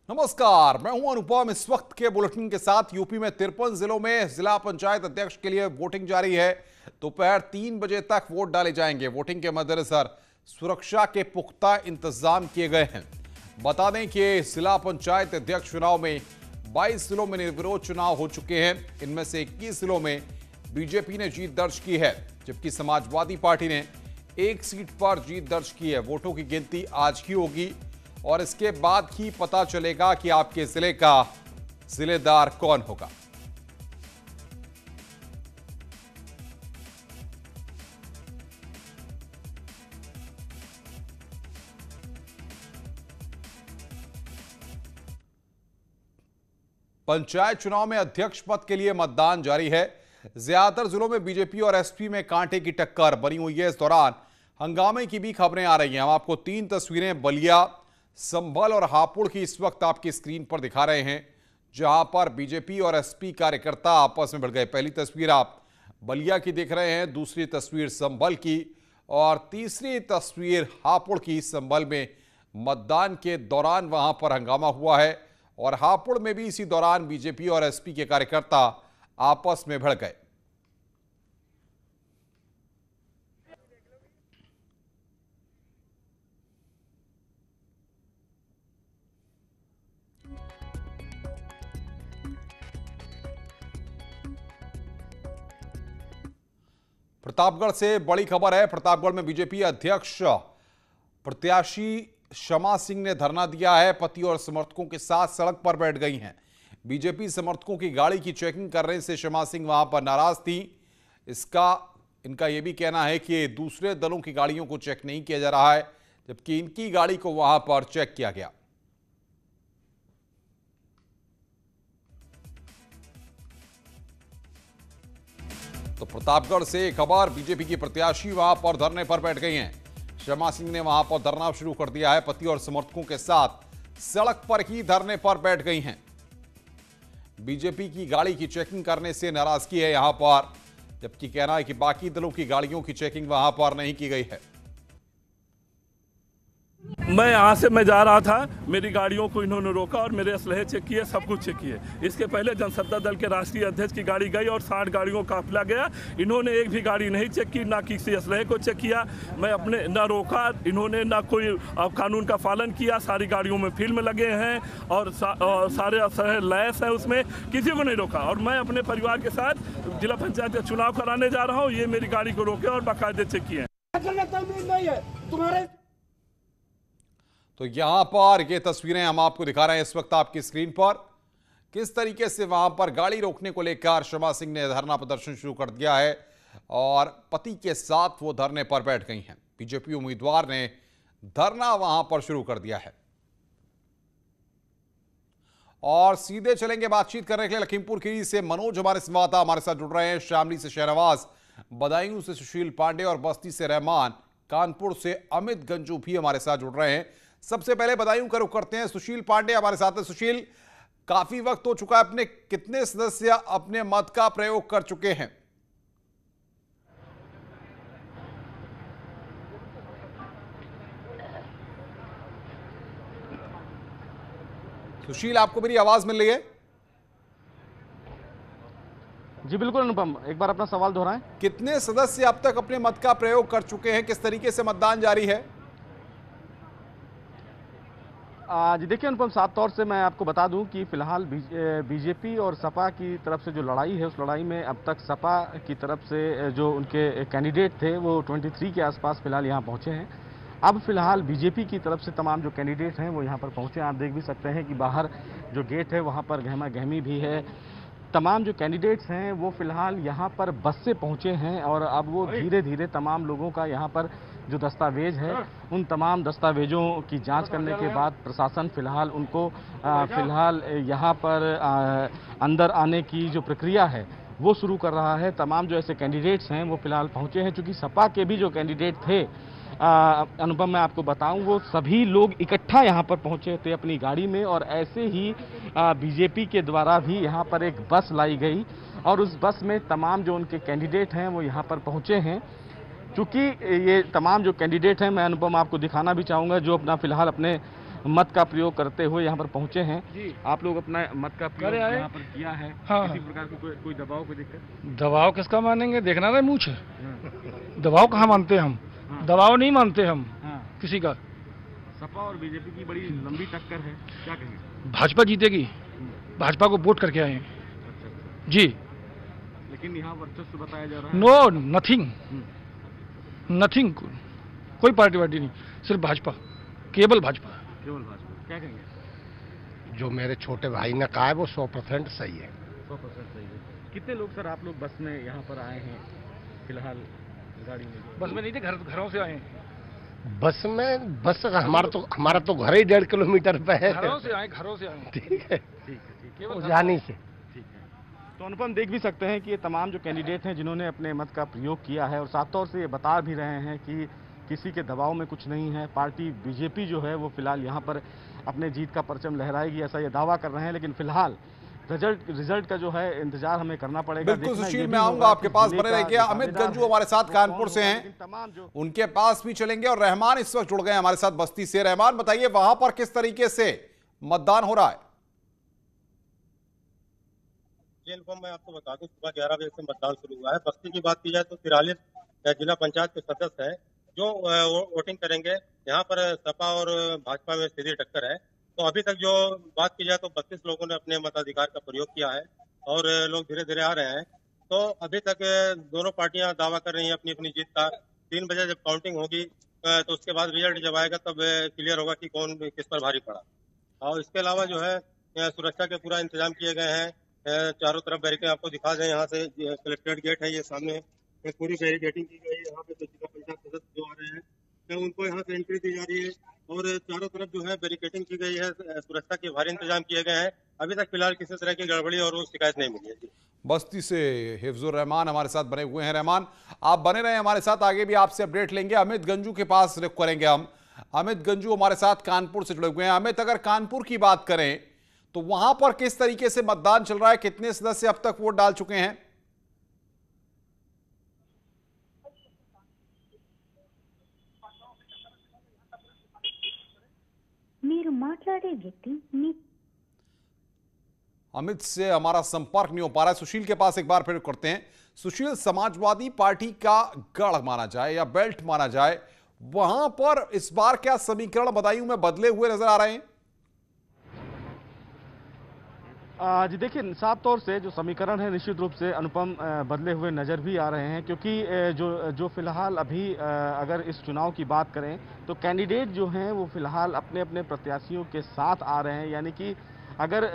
नमस्कार, मैं हूं अनुपम। इस वक्त के बुलेटिन के साथ यूपी में 53 जिलों में जिला पंचायत अध्यक्ष के लिए वोटिंग जारी है। दोपहर 3 बजे तक वोट डाले जाएंगे। वोटिंग के मद्देनजर सुरक्षा के पुख्ता इंतजाम किए गए हैं। बता दें कि जिला पंचायत अध्यक्ष चुनाव में 22 जिलों में निर्विरोध चुनाव हो चुके हैं। इनमें से 21 जिलों में बीजेपी ने जीत दर्ज की है, जबकि समाजवादी पार्टी ने एक सीट पर जीत दर्ज की है। वोटों की गिनती आज ही होगी और इसके बाद ही पता चलेगा कि आपके जिले का जिलेदार कौन होगा। पंचायत चुनाव में अध्यक्ष पद के लिए मतदान जारी है। ज्यादातर जिलों में बीजेपी और एसपी में कांटे की टक्कर बनी हुई है। इस दौरान हंगामे की भी खबरें आ रही हैं। हम आपको 3 तस्वीरें बलिया, संभल और हापुड़ की इस वक्त आपकी स्क्रीन पर दिखा रहे हैं, जहां पर बीजेपी और एसपी कार्यकर्ता आपस में भिड़ गए। पहली तस्वीर आप बलिया की देख रहे हैं, दूसरी तस्वीर संभल की और तीसरी तस्वीर हापुड़ की। संभल में मतदान के दौरान वहां पर हंगामा हुआ है और हापुड़ में भी इसी दौरान बीजेपी और एसपी के कार्यकर्ता आपस में भिड़ गए। प्रतापगढ़ से बड़ी खबर है। प्रतापगढ़ में बीजेपी अध्यक्ष प्रत्याशी शमा सिंह ने धरना दिया है। पति और समर्थकों के साथ सड़क पर बैठ गई हैं। बीजेपी समर्थकों की गाड़ी की चेकिंग करने से शमा सिंह वहां पर नाराज थी। इनका यह भी कहना है कि दूसरे दलों की गाड़ियों को चेक नहीं किया जा रहा है, जबकि इनकी गाड़ी को वहां पर चेक किया गया। तो प्रतापगढ़ से खबर, बीजेपी की प्रत्याशी वहां पर धरने पर बैठ गई हैं। शमा सिंह ने वहां पर धरना शुरू कर दिया है। पति और समर्थकों के साथ सड़क पर ही धरने पर बैठ गई हैं। बीजेपी की गाड़ी की चेकिंग करने से नाराजगी है यहां पर, जबकि कहना है कि बाकी दलों की गाड़ियों की चेकिंग वहां पर नहीं की गई है। मैं यहाँ से जा रहा था, मेरी गाड़ियों को इन्होंने रोका और मेरे असलहे चेक किए, सब कुछ चेक किए। इसके पहले जनसत्ता दल के राष्ट्रीय अध्यक्ष की गाड़ी गई और 60 गाड़ियों का काफिला गया। इन्होंने एक भी गाड़ी नहीं चेक की, ना किसी असलहे को चेक किया। मैं अपने ना रोका इन्होंने, ना कोई कानून का पालन किया। सारी गाड़ियों में फिल्म लगे हैं और सारे असलहे लैस हैं, उसमें किसी को नहीं रोका। और मैं अपने परिवार के साथ जिला पंचायत का चुनाव कराने जा रहा हूँ, ये मेरी गाड़ी को रोके और बाकायदे चेक किए। तो यहां पर ये तस्वीरें हम आपको दिखा रहे हैं इस वक्त आपकी स्क्रीन पर, किस तरीके से वहां पर गाड़ी रोकने को लेकर शमा सिंह ने धरना प्रदर्शन शुरू कर दिया है और पति के साथ वो धरने पर बैठ गई हैं। बीजेपी उम्मीदवार ने धरना वहां पर शुरू कर दिया है। और सीधे चलेंगे बातचीत करने के लिए लखीमपुर खीरी से मनोज हमारे संवाददाता हमारे साथ जुड़ रहे हैं। शामली से शहनवाज, बदायूं से सुशील पांडे और बस्ती से रहमान, कानपुर से अमित गंजू भी हमारे साथ जुड़ रहे हैं। सबसे पहले बदायूं का रुख करते हैं। सुशील पांडे हमारे साथ हैं। सुशील, काफी वक्त हो चुका है, अपने कितने सदस्य अपने मत का प्रयोग कर चुके हैं? सुशील, आपको मेरी आवाज मिल रही है? जी बिल्कुल अनुपम, एक बार अपना सवाल दोहराएं। कितने सदस्य अब तक अपने मत का प्रयोग कर चुके हैं? किस तरीके से मतदान जारी है? जी देखिए अनुपम, साफ तौर से मैं आपको बता दूं कि फिलहाल बीजेपी और सपा की तरफ से जो लड़ाई है, उस लड़ाई में अब तक सपा की तरफ से जो उनके कैंडिडेट थे वो 23 के आसपास फिलहाल यहाँ पहुँचे हैं। अब फिलहाल बीजेपी की तरफ से तमाम जो कैंडिडेट हैं वो यहाँ पर पहुँचे। आप देख भी सकते हैं कि बाहर जो गेट है वहाँ पर गहमा गहमी भी है। तमाम जो कैंडिडेट्स हैं वो फिलहाल यहाँ पर बस से पहुँचे हैं और अब वो धीरे धीरे तमाम लोगों का यहाँ पर जो दस्तावेज है उन तमाम दस्तावेजों की जांच करने के बाद प्रशासन फिलहाल उनको फिलहाल यहाँ पर अंदर आने की जो प्रक्रिया है वो शुरू कर रहा है। तमाम जो ऐसे कैंडिडेट्स हैं वो फिलहाल पहुँचे हैं। चूँकि सपा के भी जो कैंडिडेट थे अनुपम, मैं आपको बताऊं, वो सभी लोग इकट्ठा यहाँ पर पहुँचे थे अपनी गाड़ी में और ऐसे ही बीजेपी के द्वारा भी यहाँ पर एक बस लाई गई और उस बस में तमाम जो उनके कैंडिडेट हैं वो यहाँ पर पहुँचे हैं। चूँकि ये तमाम जो कैंडिडेट हैं, मैं अनुपम आपको दिखाना भी चाहूँगा, जो अपना फिलहाल अपने मत का प्रयोग करते हुए यहाँ पर पहुँचे हैं। आप लोग अपना मत का प्रयोग यहाँ पर किया है। हाँ। किसी प्रकार की कोई दबाव, कोई दिक्कत? दबाव किसका मानेंगे, देखना रहे मुँह से। दबाव कहाँ मानते हम, दबाव नहीं मानते हम किसी का। सपा और बीजेपी की बड़ी लंबी टक्कर है, क्या कहेंगे? भाजपा जीतेगी, भाजपा को वोट करके आए हैं। जी, लेकिन यहाँ वर्चस्व बताया जा रहा है। नो, नथिंग, कोई पार्टी वार्टी नहीं, सिर्फ भाजपा, केवल भाजपा। क्या कहेंगे? जो मेरे छोटे भाई ने कहा है वो 100% सही है। 100% सही है। कितने लोग सर आप लोग बस में यहाँ पर आए हैं फिलहाल, गाड़ी में? बस में नहीं थे, घरों से आए हैं। बस हमारा तो घर ही 1.5 किलोमीटर पे है। घरों से आए। ठीक है, केवल जानी से। तो अनुपम देख भी सकते हैं कि ये तमाम जो कैंडिडेट हैं जिन्होंने अपने मत का प्रयोग किया है और साफ तौर से ये बता भी रहे हैं कि किसी के दबाव में कुछ नहीं है। पार्टी बीजेपी जो है वो फिलहाल यहाँ पर अपने जीत का परचम लहराएगी, ऐसा ये दावा कर रहे हैं। लेकिन फिलहाल रिजल्ट का जो है इंतजार हमें करना पड़ेगा। बिल्कुल सुशील, मैं आऊंगा आपके पास, बने रहिए। अमित गंजू हमारे साथ कानपुर से हैं, तमाम जो उनके पास भी चलेंगे। और रहमान इस वक्त जुड़ गए हमारे साथ बस्ती से। रहमान, बताइए वहां पर किस तरीके से मतदान हो रहा है? मैं आपको बता दूं, सुबह 11 बजे से मतदान शुरू हुआ है। बस्ती की बात की जाए तो 43 जिला पंचायत के सदस्य हैं जो वोटिंग करेंगे। यहाँ पर सपा और भाजपा में सीधी टक्कर है। तो अभी तक जो बात की जाए तो 32 लोगों ने अपने मताधिकार का प्रयोग किया है और लोग धीरे धीरे आ रहे हैं। तो अभी तक दोनों पार्टियां दावा कर रही हैं अपनी अपनी जीत का। 3 बजे जब काउंटिंग होगी तो उसके बाद रिजल्ट जब आएगा तब क्लियर होगा कि कौन किस पर भारी पड़ा। और इसके अलावा जो है सुरक्षा के पूरा इंतजाम किए गए हैं। चारों तरफ बैरिकेड आपको दिखा दें, यहाँ से कलेक्ट्रेट गेट है, ये सामने पूरी बैरिकेडिंग की गई है। यहाँ पे जो जिला पंचायत सदस्य जो आ रहे हैं उनको यहाँ से एंट्री दी जा रही है और चारों तरफ जो है बैरिकेडिंग की गई है। सुरक्षा के भारी इंतजाम किए गए हैं। अभी तक फिलहाल किसी तरह की गड़बड़ी और शिकायत नहीं मिली है। जी, बस्ती से हिफ्जुर रहमान हमारे साथ बने हुए हैं। रहमान, आप बने रहे हमारे साथ, आगे भी आपसे अपडेट लेंगे। अमित गंजू के पास रुख करेंगे हम। अमित गंजू हमारे साथ कानपुर से जुड़े हुए हैं। अमित, अगर कानपुर की बात करें तो वहां पर किस तरीके से मतदान चल रहा है? कितने सदस्य अब तक वोट डाल चुके हैं? अमित से हमारा संपर्क नहीं हो पा रहा है। सुशील के पास एक बार फिर करते हैं। सुशील, समाजवादी पार्टी का गढ़ माना जाए या बेल्ट माना जाए, वहां पर इस बार क्या समीकरण बदायूं में बदले हुए नजर आ रहे हैं? जी देखिए, साफ तौर से जो समीकरण है निश्चित रूप से अनुपम बदले हुए नज़र भी आ रहे हैं। क्योंकि जो फिलहाल अभी अगर इस चुनाव की बात करें तो कैंडिडेट जो हैं वो फिलहाल अपने अपने प्रत्याशियों के साथ आ रहे हैं। यानी कि अगर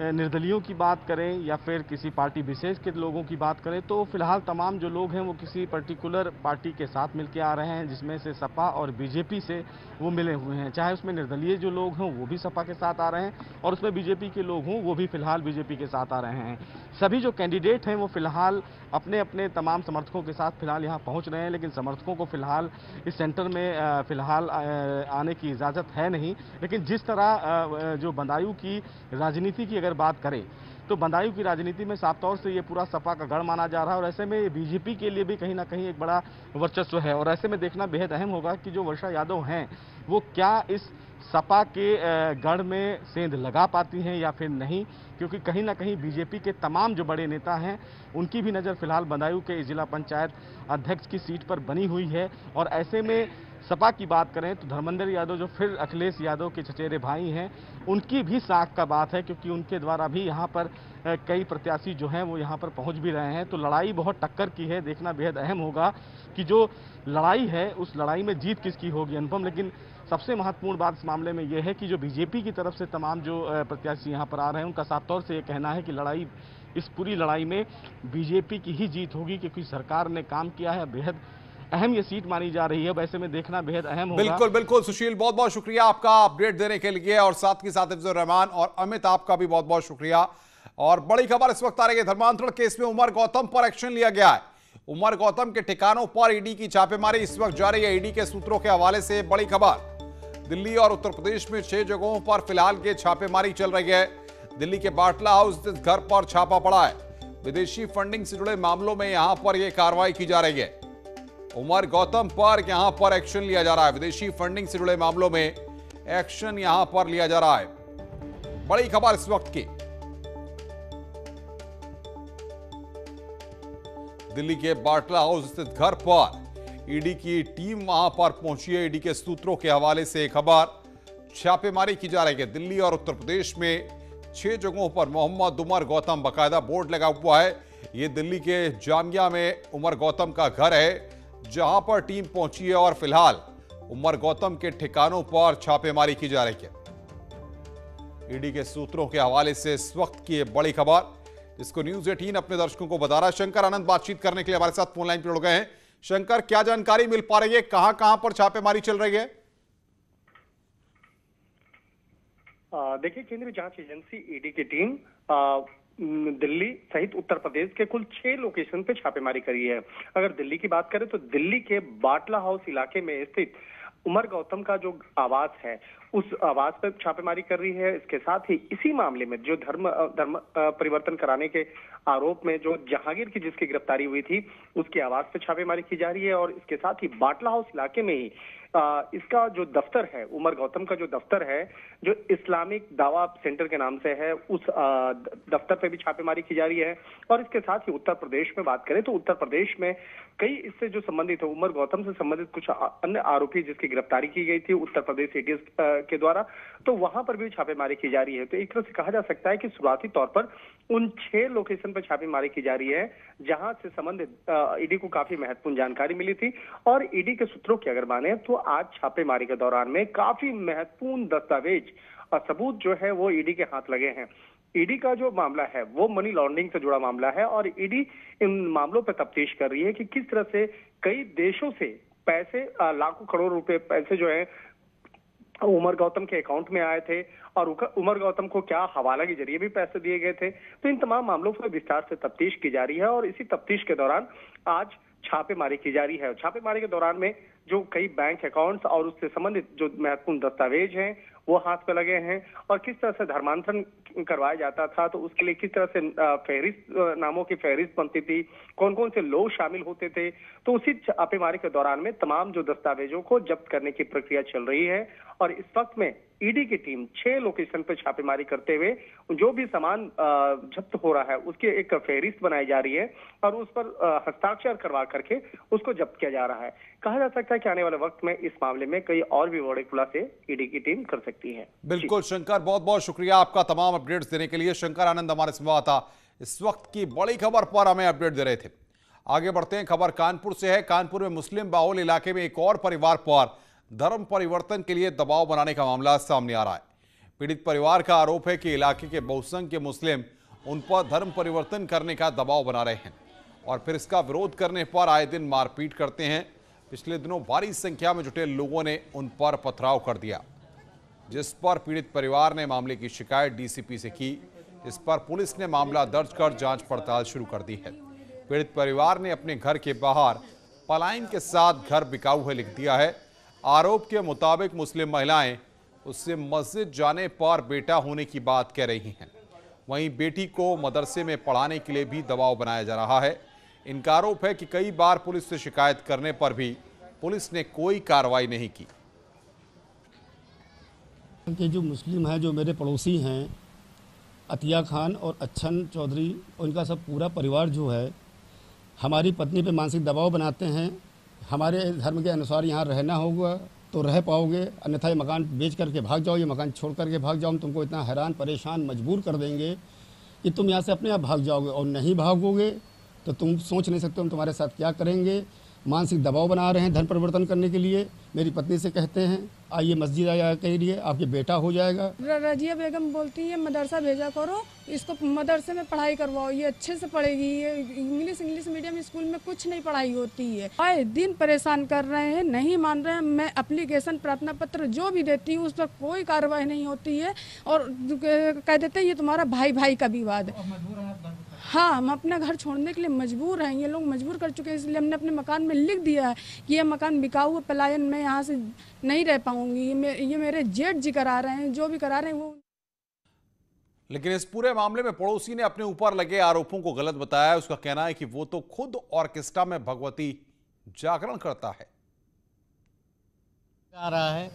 निर्दलियों की बात करें या फिर किसी पार्टी विशेष के लोगों की बात करें तो फिलहाल तमाम जो लोग हैं वो किसी पर्टिकुलर पार्टी के साथ मिलकर आ रहे हैं, जिसमें से सपा और बीजेपी से वो मिले हुए हैं। चाहे उसमें निर्दलीय जो लोग हों वो भी सपा के साथ आ रहे हैं और उसमें बीजेपी के लोग हों वो भी फिलहाल बीजेपी के साथ आ रहे हैं। सभी जो कैंडिडेट हैं वो फिलहाल अपने अपने तमाम समर्थकों के साथ फिलहाल यहाँ पहुँच रहे हैं। लेकिन समर्थकों को फिलहाल इस सेंटर में फिलहाल आने की इजाज़त है नहीं। लेकिन जिस तरह जो बदायूं की राजनीति की अगर बात करें तो बदायूं की राजनीति में साफ तौर से ये पूरा सपा का गढ़ माना जा रहा है और ऐसे में बीजेपी के लिए भी कहीं ना कहीं एक बड़ा वर्चस्व है। और ऐसे में देखना बेहद अहम होगा कि जो वर्षा यादव हैं वो क्या इस सपा के गढ़ में सेंध लगा पाती हैं या फिर नहीं, क्योंकि कहीं ना कहीं बीजेपी के तमाम जो बड़े नेता हैं उनकी भी नज़र फिलहाल बदायूं के जिला पंचायत अध्यक्ष की सीट पर बनी हुई है। और ऐसे में सपा की बात करें तो धर्मेंद्र यादव जो फिर अखिलेश यादव के चचेरे भाई हैं उनकी भी साख का बात है, क्योंकि उनके द्वारा भी यहाँ पर कई प्रत्याशी जो हैं वो यहाँ पर पहुँच भी रहे हैं। तो लड़ाई बहुत टक्कर की है। देखना बेहद अहम होगा कि जो लड़ाई है उस लड़ाई में जीत किसकी होगी अनुपम। लेकिन सबसे महत्वपूर्ण बात इस मामले में यह है कि जो बीजेपी की तरफ से तमाम जो प्रत्याशी यहाँ पर आ रहे हैं उनका साफ तौर से ये कहना है कि लड़ाई, इस पूरी लड़ाई में बीजेपी की ही जीत होगी, क्योंकि सरकार ने काम किया है। बेहद अहम ये सीट मानी जा रही है। वैसे में देखना बेहद अहम होगा। बिल्कुल बिल्कुल सुशील, बहुत बहुत शुक्रिया आपका अपडेट देने के लिए और साथ ही साथ हिफ्जुर रहमान और अमित आपका भी बहुत बहुत शुक्रिया। और बड़ी खबर इस वक्त आ रही है, धर्मांतरण केस में उमर गौतम पर एक्शन लिया गया है। उमर गौतम के ठिकानों पर ईडी की छापेमारी इस वक्त जारी है। ईडी के सूत्रों के हवाले से बड़ी खबर, दिल्ली और उत्तर प्रदेश में 6 जगहों पर फिलहाल ये छापेमारी चल रही है। दिल्ली के बाटला हाउस स्थित घर पर छापा पड़ा है। विदेशी फंडिंग से जुड़े मामलों में यहां पर यह कार्रवाई की जा रही है। उमर गौतम पर यहां पर एक्शन लिया जा रहा है। विदेशी फंडिंग से जुड़े मामलों में एक्शन यहां पर लिया जा रहा है। बड़ी खबर इस वक्त की, दिल्ली के बाटला हाउस स्थित घर पर ईडी की टीम वहां पर पहुंची है। ईडी के सूत्रों के हवाले से खबर, छापेमारी की जा रही है। दिल्ली और उत्तर प्रदेश में 6 जगहों पर मोहम्मद उमर गौतम, बाकायदा बोर्ड लगा हुआ है। ये दिल्ली के जामिया में उमर गौतम का घर है, जहां पर टीम पहुंची है और फिलहाल उमर गौतम के ठिकानों पर छापेमारी की जा रही है। ईडी के सूत्रों के हवाले से इस वक्त की बड़ी खबर, जिसको न्यूज़ 18 अपने दर्शकों को बता रहा है। शंकर आनंद बातचीत करने के लिए हमारे साथ फोन लाइन पर जुड़ गए हैं। शंकर, क्या जानकारी मिल पा रही है, कहां पर छापेमारी चल रही है? देखिए, केंद्रीय जांच एजेंसी ईडी की टीम दिल्ली सहित उत्तर प्रदेश के कुल 6 लोकेशन पे छापेमारी करी है। अगर दिल्ली की बात करें तो दिल्ली के बाटला हाउस इलाके में स्थित उमर गौतम का जो आवास है, उस आवास पर छापेमारी कर रही है। इसके साथ ही इसी मामले में जो धर्म परिवर्तन कराने के आरोप में जो जहांगीर की जिसकी गिरफ्तारी हुई थी, उसके आवास पर छापेमारी की जा रही है। और इसके साथ ही बाटला हाउस इलाके में ही इसका जो दफ्तर है, उमर गौतम का जो दफ्तर है, जो इस्लामिक दावा सेंटर के नाम से है, उस दफ्तर पे भी छापेमारी की जा रही है। और इसके साथ ही उत्तर प्रदेश में बात करें तो उत्तर प्रदेश में कई इससे जो संबंधित है, उमर गौतम से संबंधित कुछ अन्य आरोपी जिसकी गिरफ्तारी की गई थी उत्तर प्रदेश एटीएस के द्वारा, तो वहां पर भी छापेमारी की जा रही है। तो एक तरह से कहा जा सकता है कि शुरुआती तौर पर उन 6 लोकेशन पर छापेमारी की जा रही है, जहां से संबंधित ईडी को काफी महत्वपूर्ण जानकारी मिली थी। और ईडी के सूत्रों की अगर माने तो आज छापेमारी के दौरान में काफी महत्वपूर्ण दस्तावेज और सबूत जो है वो ईडी के हाथ लगे हैं। ईडी का जो मामला है वो मनी लॉन्ड्रिंग से जुड़ा मामला है और ईडी इन मामलों पर तफ्तीश कर रही है कि किस तरह से कई देशों से पैसे, लाखों करोड़ रुपए पैसे जो है उमर गौतम के अकाउंट में आए थे और उमर गौतम को क्या हवाला के जरिए भी पैसे दिए गए थे। तो इन तमाम मामलों पर विस्तार से तफ्तीश की जा रही है और इसी तफ्तीश के दौरान आज छापेमारी की जा रही है। छापेमारी के दौरान में जो कई बैंक अकाउंट्स और उससे संबंधित जो महत्वपूर्ण दस्तावेज हैं वो हाथ पे लगे हैं और किस तरह से धर्मांतरण करवाया जाता था, तो उसके लिए किस तरह से फहरिस्त, नामों की फहरिस्त बनती थी, कौन कौन से लोग शामिल होते थे। तो उसी छापेमारी के दौरान में तमाम जो दस्तावेजों को जब्त करने की प्रक्रिया चल रही है और इस वक्त में ईडी की टीम 6 लोकेशन पर छापेमारी करते हुए जो भी सामान जब्त हो रहा है उसकी एक फहरिस्त बनाई जा रही है और उस पर हस्ताक्षर करवा करके उसको जब्त किया जा रहा है। कहा जा सकता है कि आने वाले वक्त में इस मामले में कई और भी बड़े खुलासे ईडी की टीम कर सकती है। बिल्कुल शंकर, बहुत बहुत शुक्रिया आपका तमाम अपडेट्स देने के लिए। शंकर आनंद हमारे संवाददाता इस वक्त की बड़ी खबर पर हमें अपडेट दे रहे थे। आगे बढ़ते हैं, खबर कानपुर से है। कानपुर में मुस्लिम बाहुल इलाके में एक और परिवार पर धर्म परिवर्तन के लिए दबाव बनाने का मामला सामने आ रहा है। पीड़ित परिवार का आरोप है कि इलाके के बहुसंख्य मुस्लिम उन पर धर्म परिवर्तन करने का दबाव बना रहे हैं और फिर इसका विरोध करने पर आए दिन मारपीट करते हैं। पिछले दिनों भारी संख्या में जुटे लोगों ने उन पर पथराव कर दिया, जिस पर पीड़ित परिवार ने मामले की शिकायत डीसीपी से की। इस पर पुलिस ने मामला दर्ज कर जांच पड़ताल शुरू कर दी है। पीड़ित परिवार ने अपने घर के बाहर पलायन के साथ घर बिकाऊ है लिख दिया है। आरोप के मुताबिक मुस्लिम महिलाएं उससे मस्जिद जाने पर बेटा होने की बात कह रही हैं, वहीं बेटी को मदरसे में पढ़ाने के लिए भी दबाव बनाया जा रहा है। इनका आरोप है कि कई बार पुलिस से शिकायत करने पर भी पुलिस ने कोई कार्रवाई नहीं की। के जो मुस्लिम हैं, जो मेरे पड़ोसी हैं, अतिया खान और अच्छन चौधरी, उनका सब पूरा परिवार जो है हमारी पत्नी पे मानसिक दबाव बनाते हैं। हमारे धर्म के अनुसार यहाँ रहना होगा तो रह पाओगे, अन्यथा ये मकान बेच करके भाग जाओ, ये मकान छोड़ करके भाग जाओ, हम तुमको इतना हैरान परेशान मजबूर कर देंगे कि तुम यहाँ से अपने आप भाग जाओगे और नहीं भागोगे तो तुम सोच नहीं सकते हम तुम्हारे साथ क्या करेंगे। मानसिक दबाव बना रहे हैं धर्म परिवर्तन करने के लिए। मेरी पत्नी से कहते हैं आइए मस्जिद आया करिए, आपके बेटा हो जाएगा। रजिया बेगम बोलती है मदरसा भेजा करो, इसको मदरसे में पढ़ाई करवाओ, ये अच्छे से पढ़ेगी। ये इंग्लिश मीडियम स्कूल में कुछ नहीं पढ़ाई होती है। आए दिन परेशान कर रहे हैं, नहीं मान रहे हैं। मैं एप्लीकेशन प्रार्थना पत्र जो भी देती हूँ उस पर कोई कार्रवाई नहीं होती है और कह देते हैं ये तुम्हारा भाई भाई का विवाद है। हाँ, हम अपना घर छोड़ने के लिए मजबूर हैं, ये लोग मजबूर कर चुके हैं। इसलिए हमने अपने मकान में लिख दिया है कि ये मकान बिकाऊ है, पलायन में यहाँ से नहीं रह पाऊंगी। ये मेरे जेठ जी करा रहे हैं, जो भी करा रहे हैं वो। लेकिन इस पूरे मामले में पड़ोसी ने अपने ऊपर लगे आरोपों को गलत बताया है। उसका कहना है कि वो तो खुद ऑर्केस्ट्रा में भगवती जागरण करता है। आ रहा है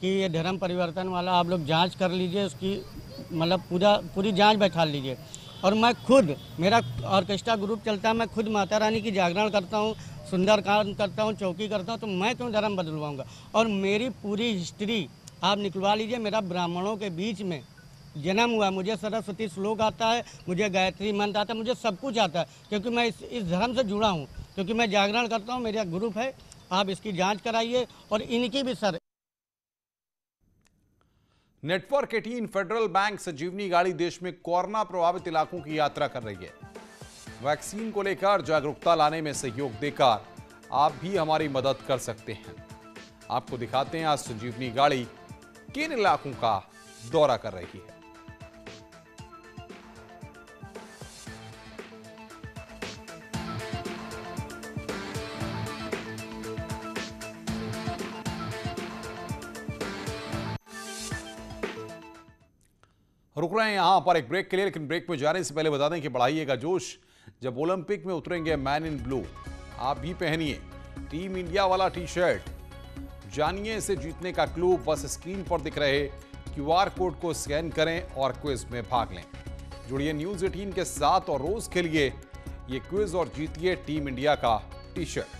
कि ये धर्म परिवर्तन वाला आप लोग जांच कर लीजिए, उसकी मतलब पूरी जांच बैठा लीजिए। और मैं खुद, मेरा ऑर्केस्ट्रा ग्रुप चलता है, मैं खुद माता रानी की जागरण करता हूँ, सुंदरकांड करता हूँ, चौकी करता हूँ, तो मैं क्यों धर्म बदलवाऊँगा। और मेरी पूरी हिस्ट्री आप निकलवा लीजिए। मेरा ब्राह्मणों के बीच में जन्म हुआ, मुझे सरस्वती श्लोक आता है, मुझे गायत्री मंत्र आता है, मुझे सब कुछ आता है, क्योंकि मैं इस धर्म से जुड़ा हूँ, क्योंकि मैं जागरण करता हूँ, मेरा ग्रुप है। आप इसकी जांच कराइए और इनकी भी सर। नेटवर्क 18 फेडरल बैंक संजीवनी गाड़ी देश में कोरोना प्रभावित इलाकों की यात्रा कर रही है। वैक्सीन को लेकर जागरूकता लाने में सहयोग देकर आप भी हमारी मदद कर सकते हैं। आपको दिखाते हैं आज संजीवनी गाड़ी किन इलाकों का दौरा कर रही है। रुक रहे हैं यहां पर एक ब्रेक के लिए, लेकिन ब्रेक में जाने से पहले बता दें कि बढ़ाइएगा जोश। जब ओलंपिक में उतरेंगे मैन इन ब्लू, आप भी पहनिए टीम इंडिया वाला टी शर्ट। जानिए इसे जीतने का क्लू, बस स्क्रीन पर दिख रहे QR कोड को स्कैन करें और क्विज में भाग लें। जुड़िए न्यूज 18 के साथ और रोज के लिए ये क्विज और जीतिए टीम इंडिया का टी शर्ट।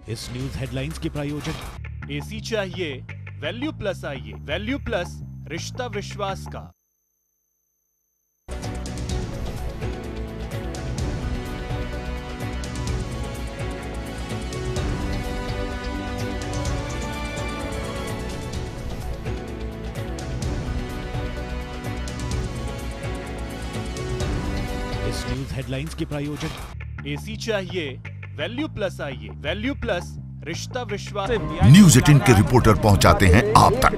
इस न्यूज हेडलाइंस के प्रायोजक एसी चाहिए वैल्यू प्लस आइए, वैल्यू प्लस रिश्ता विश्वास का। इस न्यूज हेडलाइंस के प्रायोजक एसी चाहिए वैल्यू प्लस आइए, वैल्यू प्लस रिश्ता विश्वास। न्यूज 18 के रिपोर्टर पहुंचाते हैं आप तक,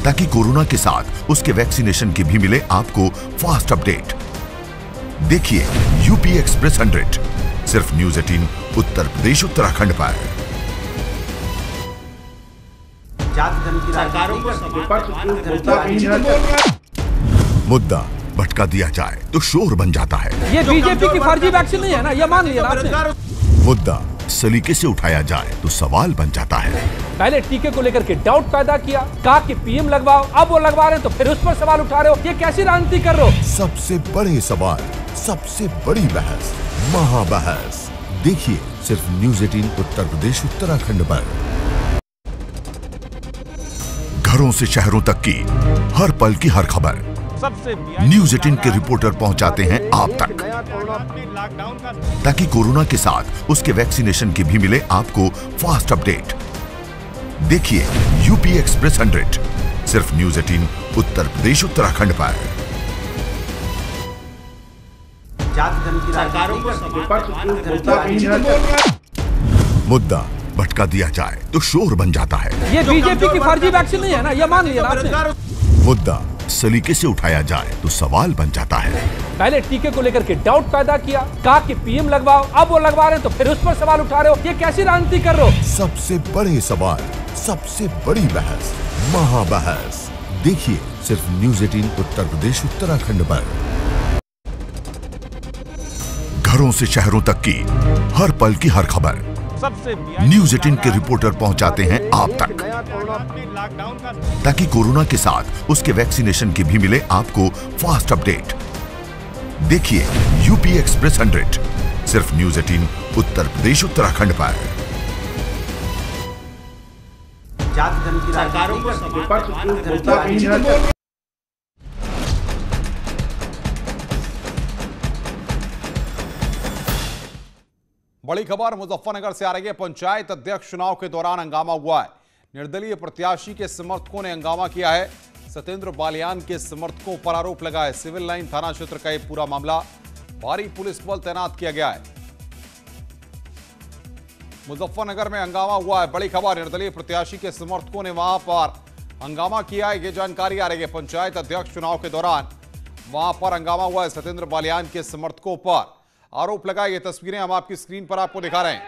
ताकि कोरोना के साथ उसके वैक्सीनेशन की भी मिले आपको फास्ट अपडेट। देखिए यूपी एक्सप्रेस 100 सिर्फ न्यूज 18 उत्तर प्रदेश उत्तराखंड पर। मुद्दा भटका दिया जाए तो शोर बन जाता है। ये बीजेपी की फर्जी वैक्सीन नहीं है ना, ये मान लिया आपने। मुद्दा सलीके से उठाया जाए तो सवाल बन जाता है। पहले टीके को लेकर के डाउट पैदा किया, कहा कि पीएम लगवाओ, अब वो लगवा रहे हैं तो फिर उस पर सवाल उठा रहे हो। ये कैसी राजनीति कर रहे हो। सबसे बड़े सवाल, सबसे बड़ी बहस, महाबहस देखिए सिर्फ न्यूज 18 उत्तर प्रदेश उत्तराखंड पर। घरों से शहरों तक की हर पल की हर खबर न्यूज 18 के रिपोर्टर पहुंचाते हैं आप तक, ताकि कोरोना के साथ उसके वैक्सीनेशन की भी मिले आपको फास्ट अपडेट। देखिए यूपी एक्सप्रेस 100 सिर्फ न्यूज 18 उत्तर प्रदेश उत्तराखंड पर। मुद्दा भटका दिया जाए तो शोर बन जाता है। ये बीजेपी की फर्जी वैक्सीन नहीं है ना, ये मान लिया आपने। मुद्दा सलीके से उठाया जाए तो सवाल बन जाता है। पहले टीके को लेकर के डाउट पैदा किया, कहा कि पीएम लगवाओ, अब वो लगवा रहे हैं तो फिर उस पर सवाल उठा रहे हो। ये कैसी राजनीति कर रहे हो। सबसे बड़े सवाल, सबसे बड़ी बहस, महाबहस देखिए सिर्फ न्यूज 18 उत्तर प्रदेश उत्तराखंड पर। घरों से शहरों तक की हर पल की हर खबर न्यूज 18 के रिपोर्टर पहुंचाते हैं आप तक, ताकि कोरोना के साथ उसके वैक्सीनेशन की भी मिले आपको फास्ट अपडेट। देखिए यूपी एक्सप्रेस 100 सिर्फ न्यूज 18 उत्तर प्रदेश उत्तराखंड पर। बड़ी खबर मुजफ्फरनगर से आ रही है। पंचायत अध्यक्ष चुनाव के दौरान हंगामा हुआ है। निर्दलीय प्रत्याशी के समर्थकों ने हंगामा किया है। सत्येंद्र बालियान के समर्थकों पर आरोप लगा है। सिविल लाइन थाना क्षेत्र का यह पूरा मामला, भारी पुलिस बल तैनात किया गया है। मुजफ्फरनगर में हंगामा हुआ है। बड़ी खबर, निर्दलीय प्रत्याशी के समर्थकों ने वहां पर हंगामा किया है। यह जानकारी आ रही है। पंचायत अध्यक्ष चुनाव के दौरान वहां पर हंगामा हुआ है। सत्येंद्र बालियान के समर्थकों पर आरोप लगा। ये तस्वीरें हम आपकी स्क्रीन पर आपको दिखा रहे हैं।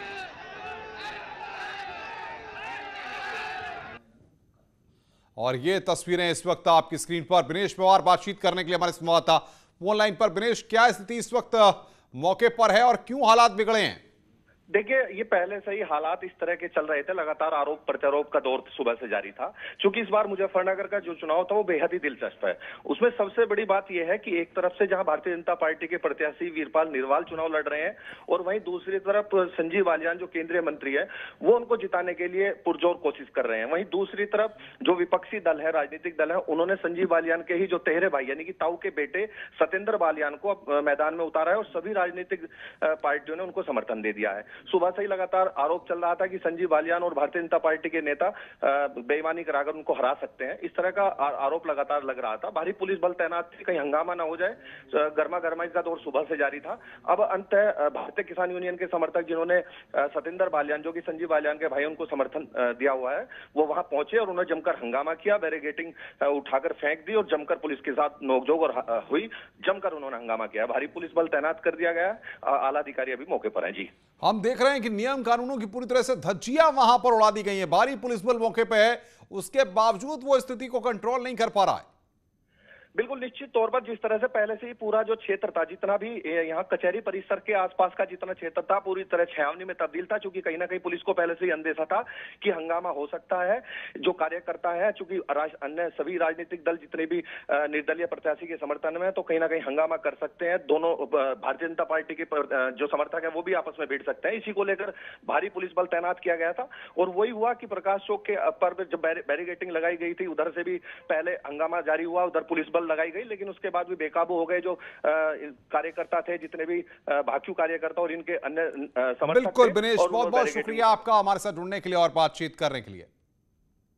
और ये तस्वीरें इस वक्त आपकी स्क्रीन पर। दिनेश पवार बातचीत करने के लिए हमारे संवाददाता ऑनलाइन पर। दिनेश, क्या स्थिति इस वक्त मौके पर है और क्यों हालात बिगड़े हैं? देखिए, ये पहले से ही हालात इस तरह के चल रहे थे, लगातार आरोप प्रत्यारोप का दौर सुबह से जारी था। क्योंकि इस बार मुजफ्फरनगर का जो चुनाव था वो बेहद ही दिलचस्प है। उसमें सबसे बड़ी बात यह है कि एक तरफ से जहां भारतीय जनता पार्टी के प्रत्याशी वीरपाल निरवाल चुनाव लड़ रहे हैं और वहीं दूसरी तरफ संजीव बालियान जो केंद्रीय मंत्री है वो उनको जिताने के लिए पुरजोर कोशिश कर रहे हैं। वहीं दूसरी तरफ जो विपक्षी दल है, राजनीतिक दल है, उन्होंने संजीव बालियान के ही जो तेहरे भाई यानी कि ताऊ के बेटे सत्येंद्र बालियान को मैदान में उतारा है और सभी राजनीतिक पार्टियों ने उनको समर्थन दे दिया है। सुबह से ही लगातार आरोप चल रहा था कि संजीव बालियान और भारतीय जनता पार्टी के नेता बेईमानी कराकर उनको हरा सकते हैं। इस तरह का आरोप लगातार लग रहा था। भारी पुलिस बल तैनात थी, कहीं हंगामा ना हो जाए। गर्मा गर्माई का दौर सुबह से जारी था। अब अंततः भारतीय किसान यूनियन के समर्थक जिन्होंने सत्येंद्र बालियान जो कि संजीव बालियान के भाई उनको समर्थन दिया हुआ है वो वहां पहुंचे और उन्होंने जमकर हंगामा किया, बैरिकेडिंग उठाकर फेंक दी और जमकर पुलिस के साथ नोकझोंक और हुई। जमकर उन्होंने हंगामा किया। भारी पुलिस बल तैनात कर दिया गया। आला अधिकारी अभी मौके पर हैं। जी, हम देख रहे हैं कि नियम कानूनों की पूरी तरह से धज्जियां वहां पर उड़ा दी गई है। भारी पुलिस बल मौके पे है, उसके बावजूद वो स्थिति को कंट्रोल नहीं कर पा रहा है। बिल्कुल निश्चित तौर पर जिस तरह से पहले से ही पूरा जो क्षेत्र था, जितना भी यहाँ कचहरी परिसर के आसपास का जितना क्षेत्र था पूरी तरह छावनी में तब्दील था। चूंकि कहीं ना कहीं पुलिस को पहले से ही अंदेशा था कि हंगामा हो सकता है। जो कार्यकर्ता है, चूंकि अन्य सभी राजनीतिक दल जितने भी निर्दलीय प्रत्याशी के समर्थन में है तो कहीं ना कहीं हंगामा कर सकते हैं। दोनों भारतीय जनता पार्टी के जो समर्थक है वो भी आपस में भिड़ सकते हैं। इसी को लेकर भारी पुलिस बल तैनात किया गया था और वही हुआ कि प्रकाश चौक के पर जब बैरिकेडिंग लगाई गई थी उधर से भी पहले हंगामा जारी हुआ, उधर पुलिस बल लगाई गई, लेकिन उसके बाद भी बेकाबू हो गए जो कार्यकर्ता थे, जितने भी भाकियू कार्यकर्ता और इनके अन्य समर्थक। बिल्कुल दिनेश, बहुत बहुत शुक्रिया आपका हमारे साथ जुड़ने के लिए और बातचीत करने के लिए।